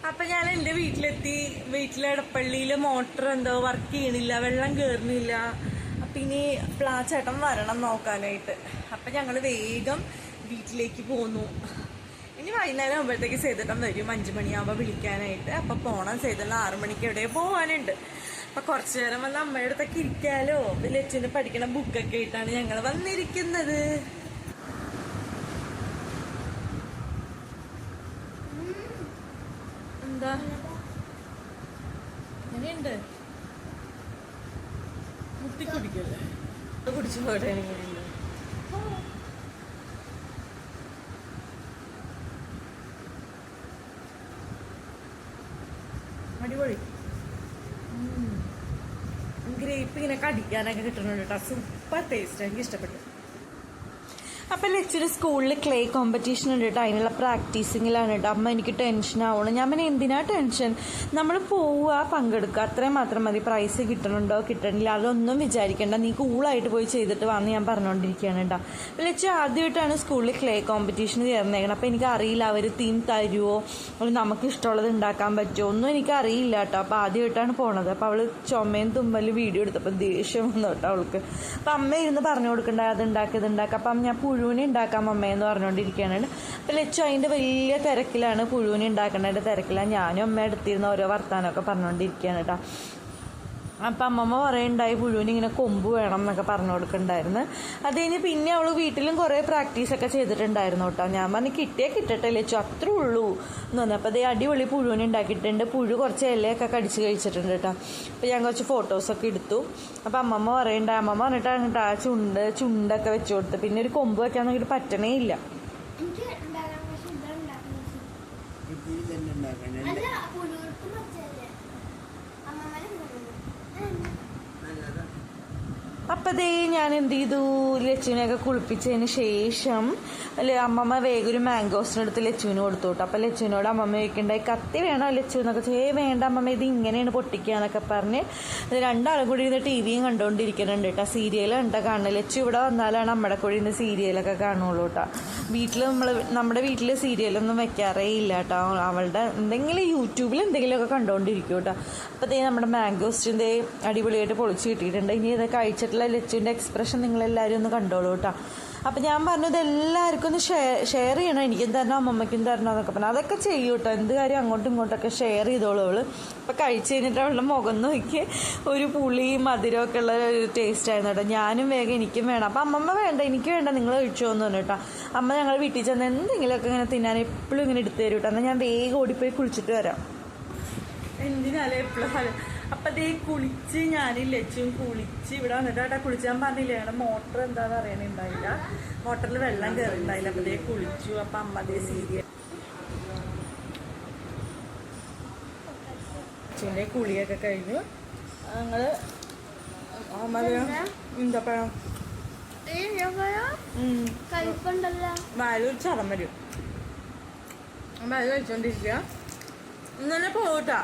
അപ്പൊ ഞാൻ എന്റെ വീട്ടിലെത്തി. വീട്ടിലെ എടപ്പള്ളിയില് മോട്ടർ എന്തോ വർക്ക് ചെയ്യണില്ല, വെള്ളം കയറുന്നില്ല. അപ്പൊ ഇനി ചേട്ടൻ വരണം നോക്കാനായിട്ട്. അപ്പൊ ഞങ്ങള് വേഗം വീട്ടിലേക്ക് പോന്നു. ഇനി വൈകുന്നേരം ആകുമ്പോഴത്തേക്ക് സേതട്ടം വരും, 5 മണിയാകുമ്പോൾ വിളിക്കാനായിട്ട്. അപ്പൊ പോണം, സേതട്ടം 6 മണിക്ക് എവിടെ പോവാനുണ്ട്. അപ്പൊ കുറച്ചു നേരം വന്ന് അമ്മയുടെ അടുത്തൊക്കെ ഇരിക്കാലോ. ലച്ചുവിന് പഠിക്കണ ബുക്കൊക്കെ ആയിട്ടാണ് ഞങ്ങൾ വന്നിരിക്കുന്നത്. എന്താ എങ്ങനെയുണ്ട്? മുട്ടി കുടിക്കല്ലേ? കുടിച്ചു പോട്ടെ. എങ്ങനെയുണ്ട്? അടിപൊളി. ഗ്രേപ്പ് ഇങ്ങനെ കടിക്കാനൊക്കെ കിട്ടുന്നുണ്ട് കേട്ടോ. സൂപ്പർ ടേസ്റ്റ്, എനിക്ക് ഇഷ്ടപ്പെട്ടു. അപ്പം ലച്ചുവിന് സ്കൂളിൽ ക്ലേ കോമ്പറ്റീഷൻ ഉണ്ട് കേട്ടോ. അതിനുള്ള പ്രാക്ടീസിങ്ങിലാണ് കേട്ടോ. അമ്മ എനിക്ക് ടെൻഷൻ ആവണം. ഞാൻ പിന്നെ എന്തിനാ ടെൻഷൻ, നമ്മൾ പോവുക, പങ്കെടുക്കുക, അത്രയും മാത്രം മതി. പ്രൈസ് കിട്ടണുണ്ടോ കിട്ടണില്ല അതൊന്നും വിചാരിക്കേണ്ട, നീ കൂളായിട്ട് പോയി ചെയ്തിട്ട് വന്ന് ഞാൻ പറഞ്ഞുകൊണ്ടിരിക്കുകയാണ് കേട്ടോ. അപ്പം ലച്ചു ആദ്യമായിട്ടാണ് സ്കൂളിൽ ക്ലേ കോമ്പറ്റീഷന് ചേർന്നേക്കണം. അപ്പം എനിക്ക് അറിയില്ല അവർ തീം തരുമോ, നമുക്ക് ഇഷ്ടമുള്ളത് ഉണ്ടാക്കാൻ പറ്റുമോ, ഒന്നും എനിക്ക് അറിയില്ല കേട്ടോ. അപ്പം ആദ്യമായിട്ടാണ് പോണത്. അപ്പം അവൾ ചുമയും തുമ്മലും വീഡിയോ എടുത്തപ്പോൾ ദേഷ്യം വന്നു കേട്ടോ അവൾക്ക്. അപ്പം അമ്മ ഇരുന്ന് പറഞ്ഞു കൊടുക്കണ്ട, അത് ഉണ്ടാക്കുക ഇത് ഉണ്ടാക്കുക. അപ്പം ഞാൻ പുഴുവിനെ ഉണ്ടാക്കാം അമ്മയെന്ന് പറഞ്ഞുകൊണ്ടിരിക്കുകയാണ്. അപ്പം ലച്ചു അതിൻ്റെ വലിയ തിരക്കിലാണ്, പുഴുവിനെ ഉണ്ടാക്കേണ്ടതിൻ്റെ തിരക്കിലാണ്. ഞാനും അമ്മ എടുത്തിരുന്ന ഓരോ വർത്താനമൊക്കെ പറഞ്ഞുകൊണ്ടിരിക്കുകയാണ് കേട്ടോ. അപ്പം അമ്മമ്മ പറയുണ്ടായി പുഴുവിന് ഇങ്ങനെ കൊമ്പ് വേണം എന്നൊക്കെ പറഞ്ഞു കൊടുക്കണ്ടായിരുന്നു. അത് കഴിഞ്ഞ് പിന്നെ അവൾ വീട്ടിലും കുറേ പ്രാക്ടീസൊക്കെ ചെയ്തിട്ടുണ്ടായിരുന്നു കേട്ടോ. ഞാൻ പറഞ്ഞു കിട്ടട്ടെ ലച്ചു, അത്രേ ഉള്ളൂ എന്ന് പറഞ്ഞു. അപ്പോൾ അതേ അടിപൊളി പുഴുവിനെ ഉണ്ടാക്കിയിട്ടുണ്ട്. പുഴു കുറച്ച് ഇലയൊക്കെ കടിച്ച് കഴിച്ചിട്ടുണ്ട് കേട്ടോ. അപ്പോൾ ഞാൻ കുറച്ച് ഫോട്ടോസൊക്കെ എടുത്തു. അപ്പം അമ്മമ്മ പറയണ്ടായി, അമ്മമ്മ പറഞ്ഞിട്ടാണ് കേട്ടോ ആ ചുണ്ടൊക്കെ വെച്ച് കൊടുത്ത്. പിന്നെ ഒരു കൊമ്പ് വയ്ക്കാൻ നോക്കിയിട്ട് പറ്റണേ ഇല്ല. അപ്പതേ ഞാൻ എന്ത് ചെയ്തു, ലച്ചുവിനെയൊക്കെ കുളിപ്പിച്ചതിന് ശേഷം അമ്മമ്മ വേഗം ഒരു മാംഗോസിനെടുത്ത് ലച്ചുവിന് കൊടുത്തു കേട്ടോ. അപ്പം ലച്ചുവിനോട് അമ്മമ്മ ചോദിക്കണ്ടായി കത്തി വേണോ ലച്ചു എന്നൊക്കെ വേണ്ട അമ്മമ്മ ഇത് ഇങ്ങനെയാണ് പൊട്ടിക്കുക എന്നൊക്കെ പറഞ്ഞ് രണ്ടാളും കൂടി ഇരുന്ന് ടി വിയും കണ്ടുകൊണ്ടിരിക്കുന്നുണ്ട് കേട്ടോ. സീരിയൽ കണ്ടാ കാണുന്നത്. ലച്ചു ഇവിടെ വന്നാലാണ് നമ്മുടെ കൂടി ഇന്ന് സീരിയലൊക്കെ കാണുള്ളൂ കേട്ടോ. നമ്മുടെ വീട്ടിൽ സീരിയലൊന്നും വെക്കാറേ ഇല്ല കേട്ടോ. അവളുടെ എന്തെങ്കിലും യൂട്യൂബിൽ എന്തെങ്കിലുമൊക്കെ കണ്ടുകൊണ്ടിരിക്കും കേട്ടോ. അപ്പോൾ നമ്മുടെ മാംഗോസ്റ്റിൻ്റെ അടിപൊളിയായിട്ട് പൊളിച്ച് കിട്ടിയിട്ടുണ്ട്. ഇനി ഇത് കഴിച്ചിട്ടുള്ള ലച്ചുവിൻ്റെ എക്സ്പ്രഷൻ നിങ്ങളെല്ലാവരും ഒന്ന് കണ്ടോളൂ കേട്ടോ. അപ്പം ഞാൻ പറഞ്ഞു ഇതെല്ലാവർക്കും ഒന്ന് ഷെയർ ചെയ്യണം, എനിക്കും തരണം അമ്മമ്മയ്ക്കും തരണം എന്നൊക്കെ പറഞ്ഞു. അതൊക്കെ ചെയ്യും കേട്ടോ. എന്ത് കാര്യം അങ്ങോട്ടും ഇങ്ങോട്ടൊക്കെ ഷെയർ ചെയ്തോളൂ അവള്. അപ്പം കഴിച്ച് കഴിഞ്ഞിട്ട് അവളുടെ മുഖം നോക്കി ഒരു പുളിയും മധുരമൊക്കെ ഉള്ള ഒരു ടേസ്റ്റ് ആയിരുന്നു കേട്ടോ. ഞാനും വേഗം എനിക്കും വേണം. അപ്പം അമ്മമ്മ വേണ്ട എനിക്ക് വേണ്ട നിങ്ങൾ കഴിച്ചോന്ന് പറഞ്ഞു കേട്ടോ. അമ്മ ഞങ്ങൾ വീട്ടിൽ ചെന്ന് എന്തെങ്കിലുമൊക്കെ ഇങ്ങനെ തിന്നാൻ എപ്പോഴും ഇങ്ങനെ എടുത്തു തരും കേട്ടോ. എന്നാൽ ഞാൻ വേഗം ഓടിപ്പോയി കുളിച്ചിട്ട് വരാം. എന്തിനാലേ എപ്പോഴും അപ്പം അതേ കുളിച്ച് ഞാൻ ലച്ചും കുളിച്ച് ഇവിടെ വന്നിട്ട് കേട്ടോ. കുളിച്ചാൻ പറഞ്ഞില്ല, ഞങ്ങളുടെ മോട്ടർ എന്താണെന്ന് അറിയണുണ്ടായില്ല, മോട്ടറിൽ വെള്ളം കയറിണ്ടായില്ല. അപ്പം അതേ കുളിച്ചു. അപ്പം അമ്മ അതേ സീരിയൽ ലച്ചുവിൻ്റെ കുളിയൊക്കെ കഴിഞ്ഞു. ഞങ്ങൾ ഈന്തപ്പഴം വാലൂർ ചറം വരും. വാല് കഴിച്ചോണ്ടിരിക്കുക. ഇന്നലെ പോട്ടാ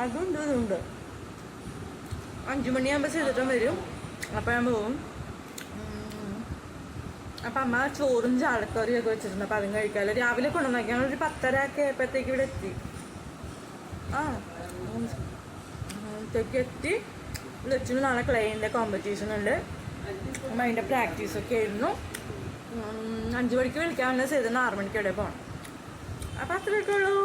അതുണ്ട് ഇതുണ്ട്. 5 മണിയാകുമ്പോൾ ചെയ്തിട്ടും വരും. അപ്പം ഞാൻ പോവും. അപ്പം അമ്മ ചോറും ചാലക്കറിയൊക്കെ വെച്ചിട്ടുണ്ട്. അപ്പം അതും കഴിക്കാമല്ലോ. രാവിലെ കൊണ്ടുവന്നേക്കാം. ഞങ്ങളൊരു 10:30 ഒക്കെ ആയപ്പോഴത്തേക്ക് ഇവിടെ എത്തി. എത്തി. ലച്ചുവിന് നാളെ ക്ലേൻ്റെ കോമ്പറ്റീഷൻ ഉണ്ട്. അപ്പം അതിൻ്റെ പ്രാക്ടീസൊക്കെ ആയിരുന്നു. 5 മണിക്ക് വിളിക്കാമെന്ന് ചെയ്തിട്ട് 6 മണിക്ക് എവിടെ പോകണം. അപ്പം അത്രയൊക്കെ ഉള്ളൂ.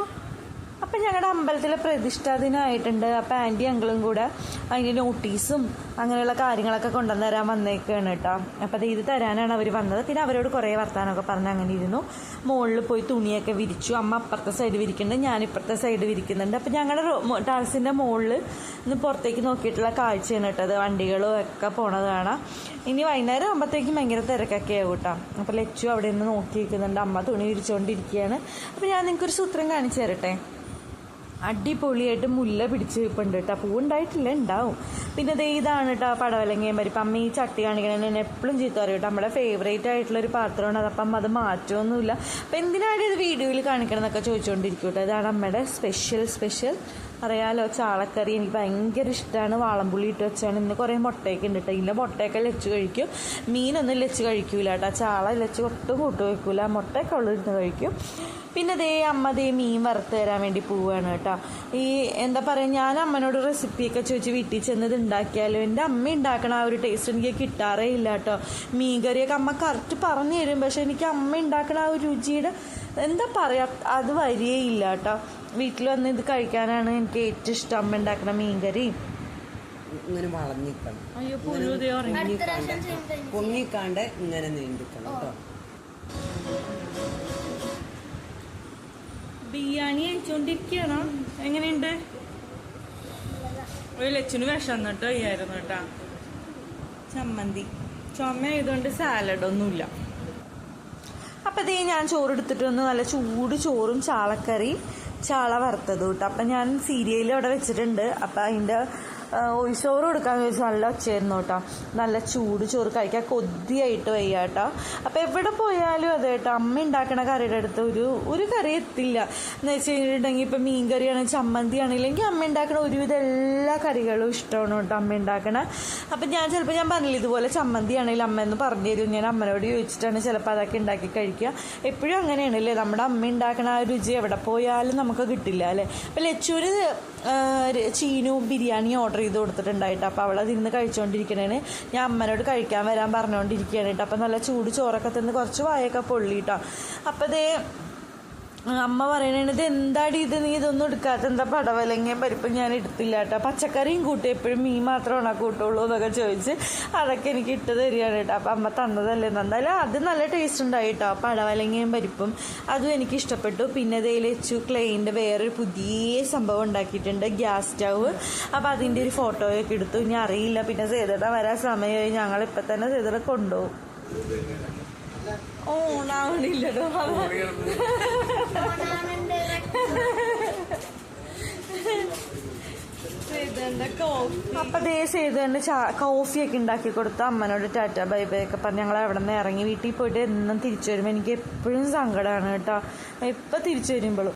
അപ്പം ഞങ്ങളുടെ അമ്പലത്തിലെ പ്രതിഷ്ഠാ ദിനമായിട്ടുണ്ട്. അപ്പം ആൻറ്റി അങ്കിളും കൂടെ അതിൻ്റെ നോട്ടീസും അങ്ങനെയുള്ള കാര്യങ്ങളൊക്കെ കൊണ്ടുവന്ന് തരാൻ വന്നേക്കാണ് കേട്ടോ. അപ്പം അത് ഇത് തരാനാണ് അവർ വന്നത്. പിന്നെ അവരോട് കുറേ വർത്താനമൊക്കെ പറഞ്ഞ് അങ്ങനെ ഇരുന്നു. മുകളിൽ പോയി തുണിയൊക്കെ വിരിച്ചു. അമ്മ അപ്പുറത്തെ സൈഡ് വിരിക്കുന്നുണ്ട്, ഞാൻ ഇപ്പുറത്തെ സൈഡ് വിരിക്കുന്നുണ്ട്. അപ്പം ഞങ്ങളുടെ ടെറസിൻ്റെ മുകളിൽ ഇന്ന് പുറത്തേക്ക് നോക്കിയിട്ടുള്ള കാഴ്ചയാണ് കേട്ടോ. അത് വണ്ടികളും ഒക്കെ പോണത് കാണാം. ഇനി വൈകുന്നേരം ആകുമ്പോഴത്തേക്കും ഭയങ്കര തിരക്കൊക്കെ ആവും കേട്ടോ. അപ്പം ലച്ചു അവിടെ നിന്ന് നോക്കി നിൽക്കുന്നുണ്ട്. അമ്മ തുണി വിരിച്ചുകൊണ്ടിരിക്കുകയാണ്. അപ്പം ഞാൻ നിങ്ങൾക്കൊരു സൂത്രം കാണിച്ചു തരട്ടെ. അടിപൊളിയായിട്ട് മുല്ല പിടിച്ച് വെപ്പുണ്ട് കേട്ടോ. പൂവുണ്ടായിട്ടില്ല, ഉണ്ടാവും. പിന്നെ അതേ ഇതാണ് കേട്ടോ പടവലങ്ങയും പരിപ്പ്. അമ്മ ഈ ചട്ടി കാണിക്കണേ എന്നെ എപ്പോഴും ചീത്ത പറയും കേട്ടോ. നമ്മുടെ ഫേവറേറ്റ് ആയിട്ടുള്ളൊരു പാത്രമാണ് അത്. അപ്പം അത് മാറ്റമൊന്നുമില്ല. അപ്പം എന്തിനാണ് ഇത് വീഡിയോയിൽ കാണിക്കണം എന്നൊക്കെ ചോദിച്ചുകൊണ്ടിരിക്കും കേട്ടോ. ഇതാണ് അമ്മയുടെ സ്പെഷ്യൽ അറിയാലോ ചാളക്കറി എനിക്ക് ഭയങ്കര ഇഷ്ടമാണ്. വാളംപുളി ഇട്ട് വെച്ചാണ്. ഇന്ന് കുറേ മുട്ടയൊക്കെ ഉണ്ട് കേട്ടോ. ഇല്ല മുട്ടയൊക്കെ ലച്ച് കഴിക്കും, മീനൊന്നും ലച്ച് കഴിക്കൂല കേട്ടോ. ചാള ലച്ച് ഒട്ടും കൂട്ട് വയ്ക്കൂല, മുട്ടയൊക്കെ ഉള്ളിരുന്ന് കഴിക്കും. പിന്നെ അമ്മ മീൻ വറുത്ത് തരാൻ വേണ്ടി പോവുകയാണ് കേട്ടോ. ഈ എന്താ പറയുക, ഞാൻ അമ്മനോട് റെസിപ്പിയൊക്കെ ചോദിച്ച് വീട്ടിൽ ചെന്നത് ഉണ്ടാക്കിയാലോ എൻ്റെ അമ്മ ഉണ്ടാക്കണ ആ ഒരു ടേസ്റ്റ് എനിക്ക് കിട്ടാറേ ഇല്ല കേട്ടോ. മീൻ കറിയൊക്കെ അമ്മ കറക്റ്റ് പറഞ്ഞു തരും, പക്ഷെ എനിക്ക് അമ്മ ഉണ്ടാക്കണ ആ ഒരു രുചിയുടെ എന്താ പറയുക അത് വരികയില്ല കേട്ടോ. വീട്ടിൽ വന്ന് ഇത് കഴിക്കാനാണ് എനിക്ക് ഏറ്റവും ഇഷ്ടം. അമ്മ ഉണ്ടാക്കണ മീൻകറി ഇങ്ങനെ വളഞ്ഞിക്കണം, അയ്യോ പൊങ്ങിക്കാണ്ട് ഇങ്ങനെ നീണ്ടിക്കണം കേട്ടോ. ബിരിയാണി കഴിച്ചോണ്ടിരിക്കണോ? എങ്ങനെയുണ്ട്? ഒരു ലച്ചുന് വിഷം കേട്ടോ ചെയ്യായിരുന്നു കേട്ടാ. ചമ്മന്തി ചുമ ആയതുകൊണ്ട് സാലഡൊന്നുമില്ല. അപ്പം ഞാൻ ചോറെടുത്തിട്ട് വന്ന് നല്ല ചൂട് ചോറും ചാളക്കറിയും ചാള വറുത്തത് കേട്ടോ. അപ്പം ഞാൻ സീരിയൽ അവിടെ വെച്ചിട്ടുണ്ട്. അപ്പം അതിൻ്റെ ചോറ് കൊടുക്കാന്ന് ചോദിച്ചാൽ നല്ല ഒച്ചയായിരുന്നു കേട്ടോ. നല്ല ചൂട് ചോറ് കഴിക്കാൻ കൊതിയായിട്ട് വയ്യ കേട്ടോ. അപ്പം എവിടെ പോയാലും അതെ കേട്ടോ, അമ്മ ഉണ്ടാക്കണ കറിയുടെ അടുത്ത് ഒരു കറി എത്തില്ല എന്ന് വെച്ച് കഴിഞ്ഞിട്ടുണ്ടെങ്കിൽ ഇപ്പം മീൻ കറിയാണെങ്കിൽ ചമ്മന്തി ആണെങ്കിലും അമ്മ ഉണ്ടാക്കണ ഒരുവിധം എല്ലാ കറികളും ഇഷ്ടമാണ് കേട്ടോ അമ്മ ഉണ്ടാക്കണ. അപ്പം ഞാൻ പറഞ്ഞില്ല ഇതുപോലെ ചമ്മന്തി ആണെങ്കിലും അമ്മ എന്ന് പറഞ്ഞു തരും. ഞാൻ അമ്മനോട് ചോദിച്ചിട്ടാണ് ചിലപ്പോൾ അതൊക്കെ ഉണ്ടാക്കി കഴിക്കുക. എപ്പോഴും അങ്ങനെയാണല്ലേ, നമ്മുടെ അമ്മ ഉണ്ടാക്കണ ആ രുചി എവിടെ പോയാലും നമുക്ക് കിട്ടില്ല അല്ലേ. അപ്പം ലച്ചൂര് ചീനു ബിരിയാണി ഓർഡർ ചെയ്ത് കൊടുത്തിട്ടുണ്ടായിട്ട്. അപ്പോൾ അവളതിരുന്ന് കഴിച്ചുകൊണ്ടിരിക്കണേന് ഞാൻ അമ്മനോട് കഴിക്കാൻ വരാൻ പറഞ്ഞുകൊണ്ടിരിക്കുകയാണ് കേട്ടോ. അപ്പം നല്ല ചൂട് ചോറൊക്കെ തിന്ന് കുറച്ച് വായൊക്കെ പൊള്ളിട്ടോ. അപ്പം അമ്മ പറയണത് ഇത് എന്താടി ഇത്, നീ ഇതൊന്നും എടുക്കാത്ത എന്താ പടവലങ്ങയും പരിപ്പും ഞാൻ എടുത്തില്ല കേട്ടോ. പച്ചക്കറിയും കൂട്ടി എപ്പോഴും മീൻ മാത്രമാണ് കൂട്ടുള്ളൂ എന്നൊക്കെ ചോദിച്ച് അതൊക്കെ എനിക്ക് ഇട്ട് തരികയാണ് കേട്ടോ. അപ്പം അമ്മ തന്നതല്ലേ, എന്തായാലും അത് നല്ല ടേസ്റ്റ് ഉണ്ടായി കേട്ടോ. പടവലങ്ങയും പരിപ്പും അതും എനിക്ക് ഇഷ്ടപ്പെട്ടു. പിന്നെ ലച്ചു ക്ലെയിൻ്റെ വേറൊരു പുതിയ സംഭവം ഉണ്ടാക്കിയിട്ടുണ്ട്, ഗ്യാസ് സ്റ്റവ്. അപ്പം അതിൻ്റെ ഒരു ഫോട്ടോയൊക്കെ എടുത്തു. ഇനി അറിയില്ല, പിന്നെ സേതട വരാൻ സമയമായി. ഞങ്ങളിപ്പം തന്നെ സേതട കൊണ്ടുപോകും. ഓണാവണില്ലല്ലോ അപ്പൊ സേതുണ്ട് കോഫിയൊക്കെ ഉണ്ടാക്കി കൊടുത്തു. അമ്മനോട് ടാറ്റ ബൈ ബൈ ഒക്കെ പറഞ്ഞ് ഞങ്ങൾ അവിടെ നിന്ന് ഇറങ്ങി. വീട്ടിൽ പോയിട്ട് എന്നും തിരിച്ചു വരുമ്പോൾ എനിക്ക് എപ്പോഴും സങ്കടമാണ് കേട്ടോ, എപ്പോൾ തിരിച്ചു വരുമ്പോഴും.